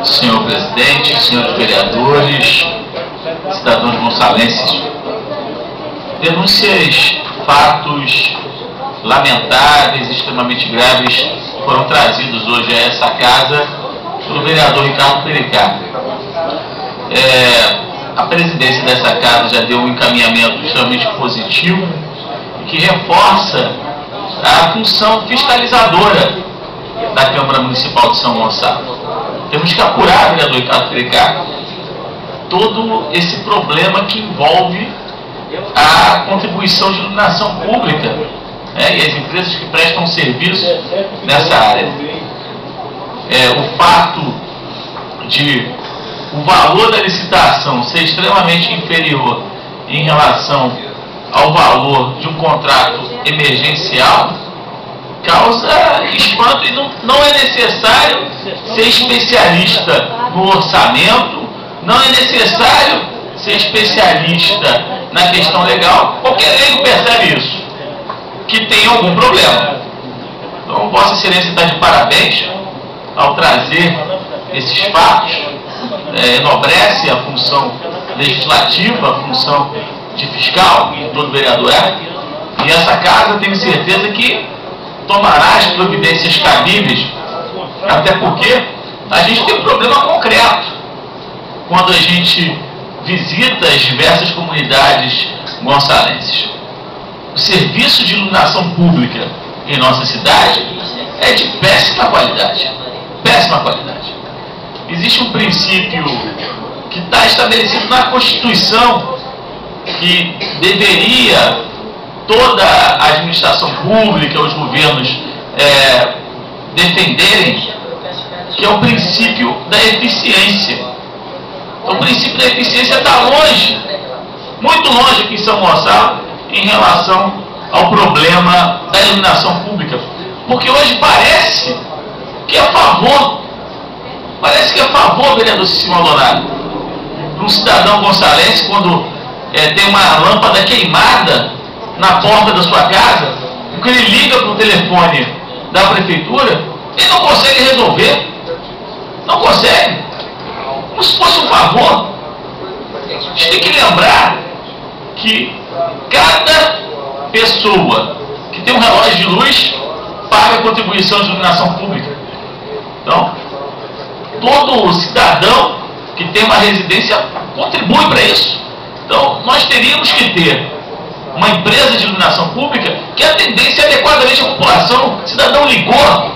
Senhor presidente, senhores vereadores, cidadãos gonçalenses, denúncias, fatos lamentáveis, extremamente graves, foram trazidos hoje a essa casa pelo vereador Ricardo Pericá. A presidência dessa casa já deu um encaminhamento extremamente positivo, que reforça a função fiscalizadora da Câmara Municipal de São Gonçalo. Temos que apurar, vereador Ricardo Pericá, todo esse problema que envolve a contribuição de iluminação pública, e as empresas que prestam serviço nessa área. O fato de o valor da licitação ser extremamente inferior em relação ao valor de um contrato emergencial causa espanto, e não é necessário ser especialista no orçamento, não é necessário ser especialista na questão legal. Qualquer leigo percebe isso, que tem algum problema. Então, Vossa Excelência está de parabéns ao trazer esses fatos, enobrece a função legislativa, a função de fiscal, que todo vereador é, e essa casa, tenho certeza que tomará as providências cabíveis, até porque a gente tem um problema concreto quando a gente visita as diversas comunidades gonçalenses. O serviço de iluminação pública em nossa cidade é de péssima qualidade. Péssima qualidade. Existe um princípio que está estabelecido na Constituição, que deveria toda a administração pública, os governos defenderem, que é o princípio da eficiência. Então, o princípio da eficiência está longe, muito longe aqui em São Gonçalo, em relação ao problema da iluminação pública. Porque hoje parece que é a favor, vereador Cicely Maldonado, para um cidadão gonçalense, quando tem uma lâmpada queimada na porta da sua casa, porque ele liga para o telefone da prefeitura, ele não consegue resolver. Não consegue. Como se fosse um favor. A gente tem que lembrar que cada pessoa que tem um relógio de luz paga a contribuição de iluminação pública. Então, todo cidadão que tem uma residência contribui para isso. Então, nós teríamos que ter uma empresa de iluminação pública que atendesse adequadamente a população. O cidadão ligou,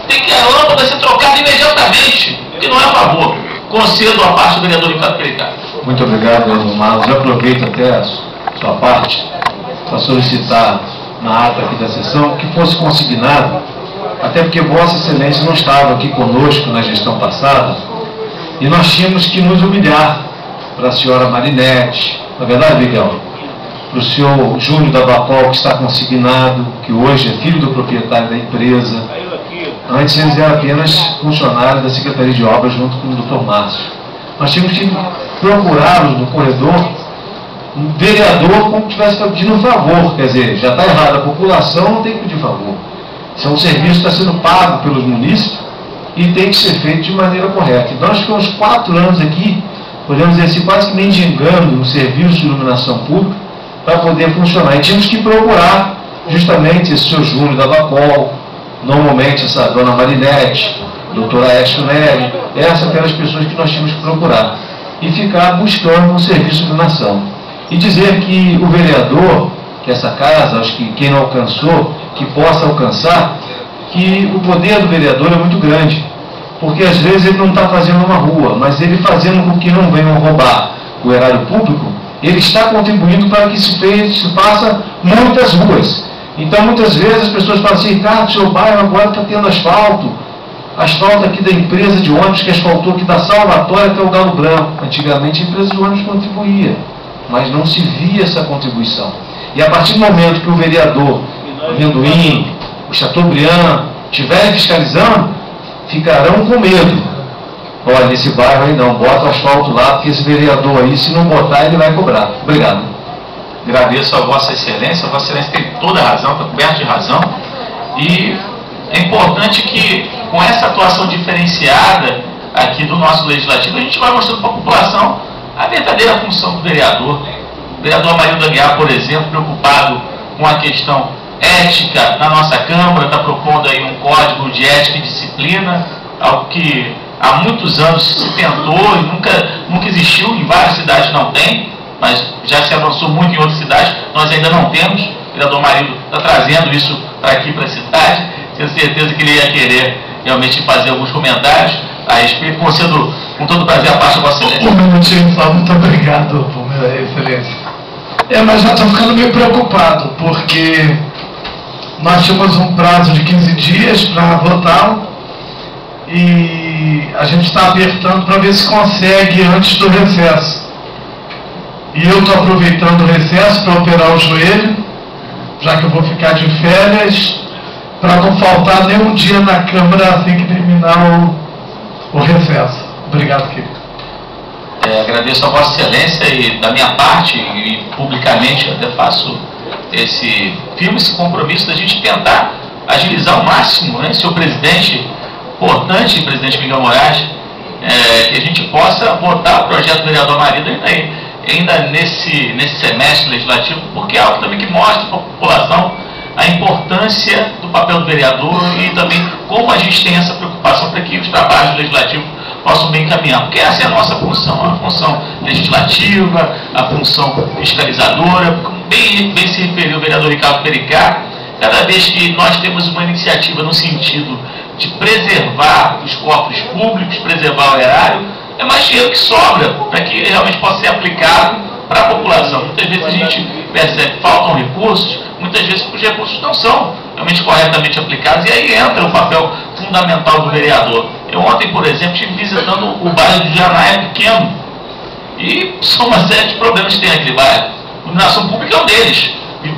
tem que a lâmpada ser trocada imediatamente, que não é a favor. Concedo a parte do vereador Ricardo Pericá. Muito obrigado, vereador Marlos. Eu aproveito até a sua parte para solicitar na ata aqui da sessão que fosse consignado, até porque Vossa Excelência não estava aqui conosco na gestão passada, e nós tínhamos que nos humilhar para a senhora Marinete, na verdade, Miguel, para o senhor Júnior da Bacol, que está consignado, que hoje é filho do proprietário da empresa. Antes eles eram apenas funcionários da Secretaria de Obras junto com o Dr. Márcio. Nós tínhamos que procurá-los no corredor, um vereador como se estivesse pedindo um favor. Quer dizer, já está errado, a população não tem que pedir favor. Isso é um serviço que está sendo pago pelos munícipes e tem que ser feito de maneira correta. Então, nós ficamos 4 anos aqui, podemos dizer assim, quase que mendigando um serviço de iluminação pública para poder funcionar. E tínhamos que procurar justamente esse seu Júnior da Bacol, normalmente essa dona Marinete, doutora Esther Nery, essas eram as pessoas que nós tínhamos que procurar. E ficar buscando um serviço de iluminação. E dizer que o vereador, que essa casa, acho que quem não alcançou, que possa alcançar, que o poder do vereador é muito grande. Porque às vezes ele não está fazendo uma rua, mas ele fazendo com que não venham roubar o erário público, ele está contribuindo para que se faça muitas ruas. Então muitas vezes as pessoas falam assim: Ricardo, seu bairro agora está tendo asfalto aqui da empresa de ônibus que asfaltou aqui da Salvatória até o Galo Branco. Antigamente a empresa de ônibus contribuía, mas não se via essa contribuição. E a partir do momento que o vereador Amendoim, o Chateaubriand estiverem fiscalizando, ficarão com medo. Olha, nesse bairro aí não, bota o asfalto lá, porque esse vereador aí, se não botar, ele vai cobrar. Obrigado. Agradeço a Vossa Excelência tem toda a razão, está coberto de razão, e É importante que, com essa atuação diferenciada aqui do nosso legislativo, a gente vai mostrando para a população a verdadeira função do vereador. O vereador Amarildo Aguiar, por exemplo, preocupado com a questão ética na nossa Câmara, está propondo aí um código de ética e disciplina, algo que há muitos anos se tentou e nunca existiu, em várias cidades não tem, mas já se avançou muito em outras cidades, nós ainda não temos. O vereador Amarildo está trazendo isso para aqui, para a cidade. Tenho certeza que ele ia querer realmente fazer alguns comentários a respeito, concedo com todo prazer a parte da Vossa Excelência. Um minutinho só, muito obrigado, Excelência. Mas já estou ficando meio preocupado, porque nós tínhamos um prazo de 15 dias para votar e a gente está apertando para ver se consegue antes do recesso. E eu estou aproveitando o recesso para operar o joelho, já que eu vou ficar de férias, para não faltar nenhum dia na Câmara assim que terminar o recesso. Obrigado, querido. Agradeço a Vossa Excelência e, da minha parte, e publicamente eu até faço esse compromisso da gente tentar agilizar ao máximo, né, senhor presidente, importante, presidente Miguel Moraes, que a gente possa votar o projeto do vereador Amarildo ainda nesse semestre legislativo, porque é algo também que mostra para a população a importância do papel do vereador e também como a gente tem essa preocupação para que os trabalhos legislativos possam bem caminhar, porque essa é a nossa função, a função legislativa, a função fiscalizadora. Como bem se referiu o vereador Ricardo Pericá, cada vez que nós temos uma iniciativa no sentido de preservar os cofres públicos, preservar o erário, é mais dinheiro que sobra para que realmente possa ser aplicado para a população. Muitas vezes a gente percebe que faltam recursos, muitas vezes os recursos não são realmente corretamente aplicados, e aí entra o papel fundamental do vereador. Eu ontem, por exemplo, estive visitando o bairro de Janaé Pequeno, e são uma série de problemas que tem aquele bairro. A iluminação pública é um deles, e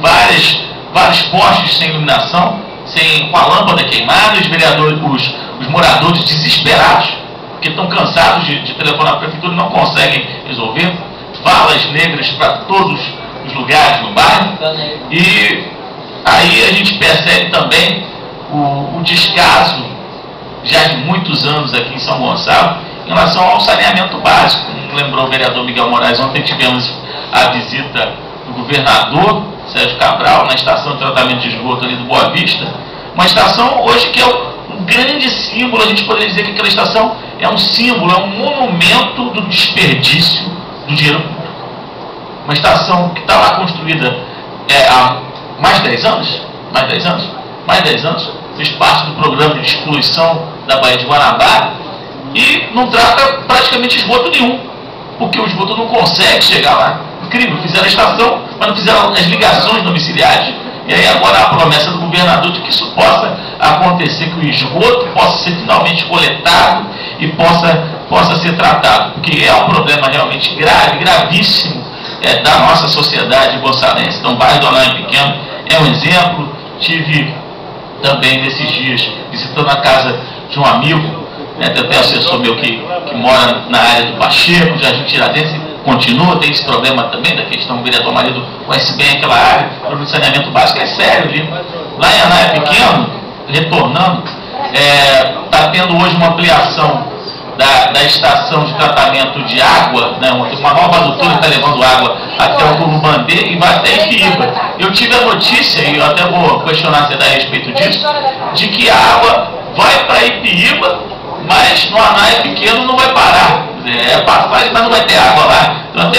vários postes sem iluminação, com a lâmpada queimada, os vereadores, os moradores desesperados, porque estão cansados de telefonar para a prefeitura e não conseguem resolver, valas negras para todos os lugares no bairro, e aí a gente percebe também o descaso, já de muitos anos aqui em São Gonçalo, em relação ao saneamento básico. Como lembrou o vereador Miguel Moraes, ontem tivemos a visita do governador Sérgio Cabral na estação de tratamento de esgoto ali do Boa Vista, uma estação hoje que é um grande símbolo. A gente poderia dizer que aquela estação é um símbolo, é um monumento do desperdício do dinheiro público. Uma estação que está lá construída há mais de 10 anos, fez parte do programa de despoluição da Baía de Guanabara e não trata praticamente esgoto nenhum, porque o esgoto não consegue chegar lá. Incrível, fizeram a estação, mas não fizeram as ligações domiciliares. E aí agora a promessa do governador de que isso possa acontecer, que o esgoto possa ser finalmente coletado e possa ser tratado, porque é um problema realmente grave, gravíssimo da nossa sociedade gonçalense. Então o bairro do Janaé Pequeno é um exemplo. Tive também nesses dias visitando a casa de um amigo, tem até assessor meu que mora na área do Pacheco, Jardim Tiradentes, continua, tem esse problema também da questão. O vereador Amarildo conhece bem aquela área, o problema de saneamento básico é sério ali. Lá em Janaé Pequeno, retornando, está tendo hoje uma ampliação da estação de tratamento de água, né, uma nova adutora que está levando água até o Curubandê e vai até Ipiíba. Eu tive a notícia, e eu até vou questionar se é a respeito disso, de que a água vai para Ipiíba, mas no Janaé Pequeno não vai parar. É passagem, mas não vai ter água lá. Então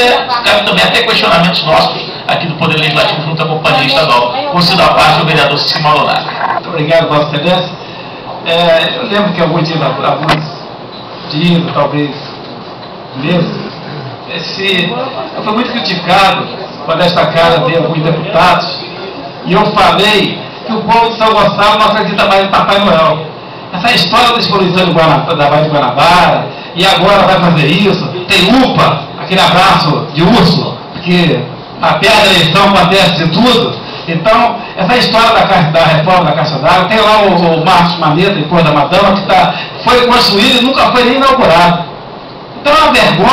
cabe também até questionamentos nossos aqui do Poder Legislativo junto à Companhia Estadual. Concedo a parte ao vereador Cicimar Lonaro. Muito obrigado, Vossa Excelência. Eu lembro que alguns dias, talvez meses, eu fui muito criticado quando esta casa veio alguns deputados e eu falei que o povo de São Gonçalo não acredita mais em Papai Noel. Essa história da exposição da Baía de Guanabara, e agora vai fazer isso, tem UPA, aquele abraço de urso, porque a perda da eleição acontece de tudo. Então, essa história da reforma da Caixa d'Água, tem lá o Marcos Maneta, depois da Madama, que foi construído e nunca foi nem inaugurado. Então é uma vergonha.